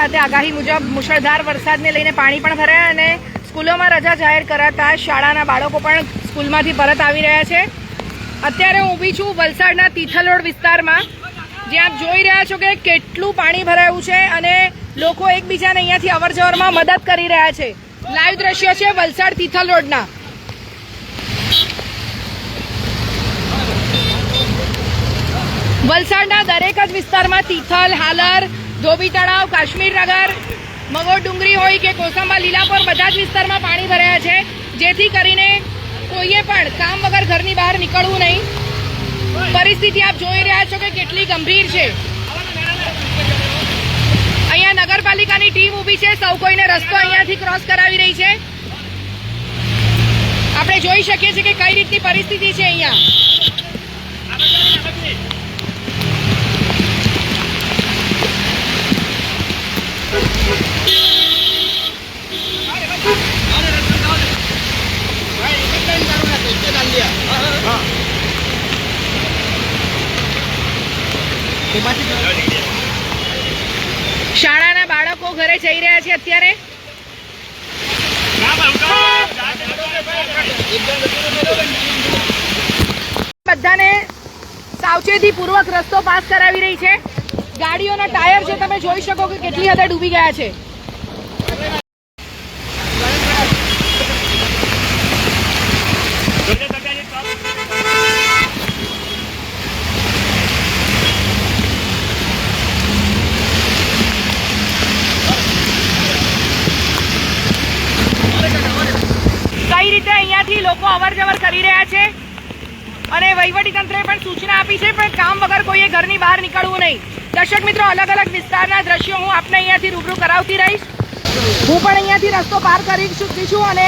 સાથે આગાહી મુજબ મુશળધાર વરસાદને લઈને પાણી પણ ભરાયા અને સ્કૂલોમાં રજા જાહેર કરાતા શાળાના બાળકો પણ સ્કૂલમાંથી પરત આવી રહ્યા છે। અત્યારે હું ઊભી છું વલસાડના તિથલ રોડ વિસ્તારમાં, જ્યાં આપ જોઈ રહ્યા છો કે કેટલું પાણી ભરાયું છે અને લોકો એકબીજાને અહીંયાથી અવરજવરમાં મદદ કરી રહ્યા છે। લાઈવ દ્રશ્યો છે વલસાડ તિથલ રોડના। વલસાડના દરેક જ વિસ્તારમાં તિથલ, હાલર, ધોબી તળાવ, કાશ્મીરનગર, મગોડ ડુંગરી હોય કે કોસંબા, લીલાપોર બધા જ વિસ્તારમાં પાણી ભરાયા છે, જેથી કરીને કોઈએ પણ કામ વગર ઘરની બહાર નીકળવું નહીં। પરિસ્થિતિ આપ જોઈ રહ્યા છો કે કેટલી ગંભીર છે। અહીંયા નગરપાલિકાની ટીમ ઊભી છે, સૌ કોઈને રસ્તો અહીંયાથી ક્રોસ કરાવી રહી છે। આપણે જોઈ શકીએ છીએ કે કઈ રીતની પરિસ્થિતિ છે અહીંયા। શાળાના બાળકો ઘરે જઈ રહ્યા છે અત્યારે। બધાને સાવચેતી પૂર્વક રસ્તો પાસ કરાવી રહી છે। ગાડીઓના ટાયર છે, તમે જોઈ શકો કે કેટલી હદે ડૂબી ગયા છે। કઈ રીતે અહીંયાથી લોકો અવરજવર કરી રહ્યા છે અને વહીવટીતંત્રે પણ સૂચના આપી છે, પણ કામ વગર કોઈએ ઘરની બહાર નીકળવું નહીં। દર્શક મિત્રો, અલગ અલગ વિસ્તારના દ્રશ્યો હું આપને અહીંયાથી રૂબરૂ કરાવતી રહીશ। હું પણ અહીંયાથી રસ્તો પાર કરી ચૂકી છું અને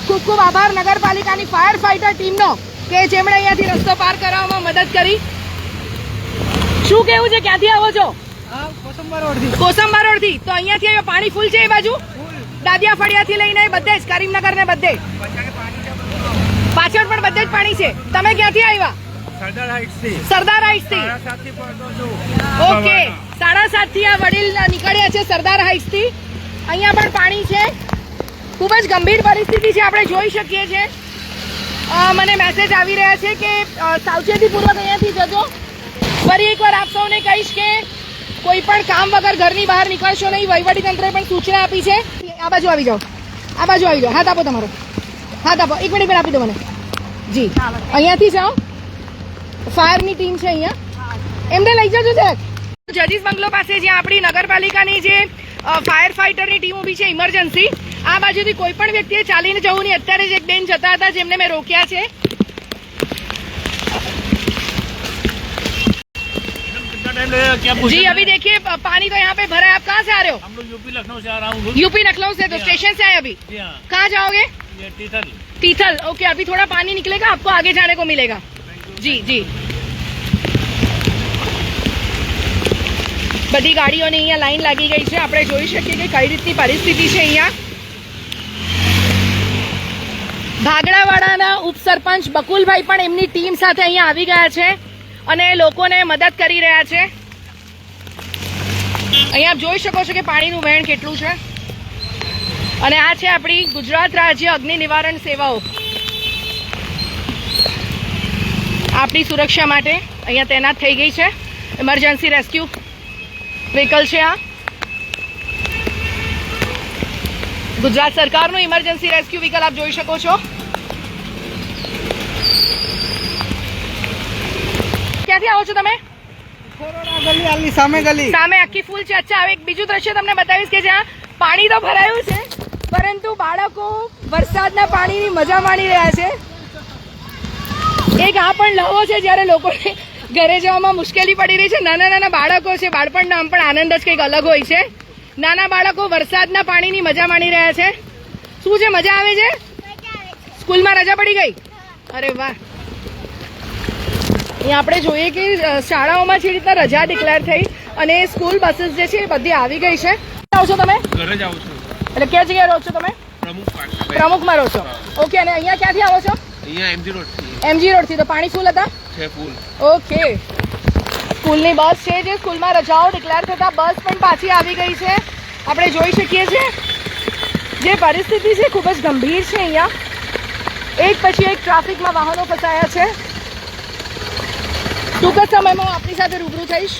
ખૂબ ખૂબ આભાર નગરપાલિકાની ફાયર ફાઈટર ટીમનો કે જેમણે અહીંયાથી રસ્તો પાર કરાવવામાં મદદ કરી। શું કેવું છે, ક્યાંથી આવો છો? કોસંબા રોડથી। તો અહીંયાથી પાણી ફૂલ છે એ બાજુ? દાદિયા ફળિયાથી લઈને બધે જ કરીમનગર ને બધે પાછળ પણ બધે જ પાણી છે। તમે ક્યાંથી આવ્યા? સરદાર હાઇટ્સ થી। ઓકે, 7:30 થી આ વડીલ નીકળ્યા છે સરદાર હાઇટ્સ થી। અહીંયા પણ પાણી છે, ખૂબ જ ગંભીર પરિસ્થિતિ છે, આપણે જોઈ શકીએ છીએ। મને મેસેજ આવી રહ્યા છે કે સાવચેતીપૂર્વક અહીંયાથી જજો। ફરી એકવાર આપ સૌને કહીશ કે કોઈ પણ કામ વગર ઘરની બહાર નીકળશો નહીં। વહીવટીતંત્રે પણ સૂચના આપી છે। આ બાજુ આવી જાઓ, આ બાજુ આવી જાઓ, હાથ આપો તમારો, હાથ આપો। એક મિનિટ આપી દો મને જી। અહીંયાથી જાઓ, ફાયરની ટીમ છે અહીંયા, એમને લઈ જજો જરાક। જજીસ બંગલો પાસે જ્યાં આપણી નગરપાલિકાની જે ફાયર ફાઈટરની ટીમ ઊભી છે ઇમરજન્સી, આ બાજુથી કોઈ પણ વ્યક્તિએ ચાલીને જવું નહીં। અત્યારે જ એક બેન જતા હતા જેમને મેં રોક્યા છે। जी अभी देखिए पानी तो यहाँ पे भरा है। आप कहाँ से आ रहे हो? हम लोग यूपी लखनऊ से आ रहा हूँ। यूपी लखनऊ से, तो स्टेशन से आए अभी? कहाँ जाओगे? टीथल। टीथल, ओके। अभी थोड़ा पानी निकलेगा, आपको आगे जाने को मिलेगा। जी जी। બધી ગાડીઓની અહીંયા લાઈન લાગી ગઈ છે। આપણે જોઈ શકીએ કે કઈ રીતની પરિસ્થિતિ છે અહીંયા। ભાગડાવાડાના ઉપસરપંચ બકુલભાઈ પણ એમની ટીમ સાથે અહીંયા આવી ગયા છે અને લોકોને મદદ કરી રહ્યા છે। અહીંયા આપ જોઈ શકો છો કે પાણીનું વહેણ કેટલું છે અને આ છે આપણી ગુજરાત રાજ્ય અગ્નિ નિવારણ સેવાઓ। આપણી સુરક્ષા માટે અહીંયા તૈનાત થઈ ગઈ છે। ઇમરજન્સી રેસ્ક્યુ વ્હીકલ છે આ, ગુજરાત સરકારનું ઇમરજન્સી રેસ્ક્યુ વ્હીકલ આપ જોઈ શકો છો। ક્યાંથી આવો છો તમે? સામે ગલી સામે આખી ફૂલ છે। અચ્છા, હવે એક બીજું દ્રશ્ય તમને બતાવીશ કે જ્યાં પાણી તો ભરાયું છે પરંતુ બાળકો વરસાદના પાણીની મજા માણી રહ્યા છે। એક આ પણ લહવો છે જ્યારે લોકોને ઘરે જવામાં મુશ્કેલી પડી રહી છે। નાના નાના બાળકો છે, બાળપણનો આમ પણ આનંદ જ કંઈક અલગ હોય છે। નાના બાળકો વરસાદના પાણીની મજા માણી રહ્યા છે। શું છે, મજા આવે છે? સ્કૂલમાં રજા પડી ગઈ? અરે વાહ। અહીંયા આપણે જોઈએ કે શાળાઓમાં જે રીતના રજા ડિક્લેર થઈ અને સ્કૂલ બસીસ જે છે એ બધી આવી ગઈ છે। આવો છો તમે? ઘરે જ આવું છું। એટલે કયા જગ્યાએ રહો છો તમે? પ્રમુખમાં રહો છો, ઓકે। અને અહીંયા ક્યાંથી આવો છો? અહીંયા એમજી રોડ થી। એમજી રોડ થી। તો પાણી ફૂલ હતા? છે ફૂલ। ઓકે, સ્કૂલની બસ છે જે સ્કૂલમાં રજાઓ ડિક્લેર થતા બસ પણ પાછી આવી ગઈ છે આપણે જોઈ શકીએ છીએ જે પરિસ્થિતિ છે ખૂબ જ ગંભીર છે અહીંયા. એક પછી એક ટ્રાફિકમાં વાહનો ફસાયા છે. ટૂંક જ સમયમાં હું આપની સાથે રૂબરૂ થઈશ.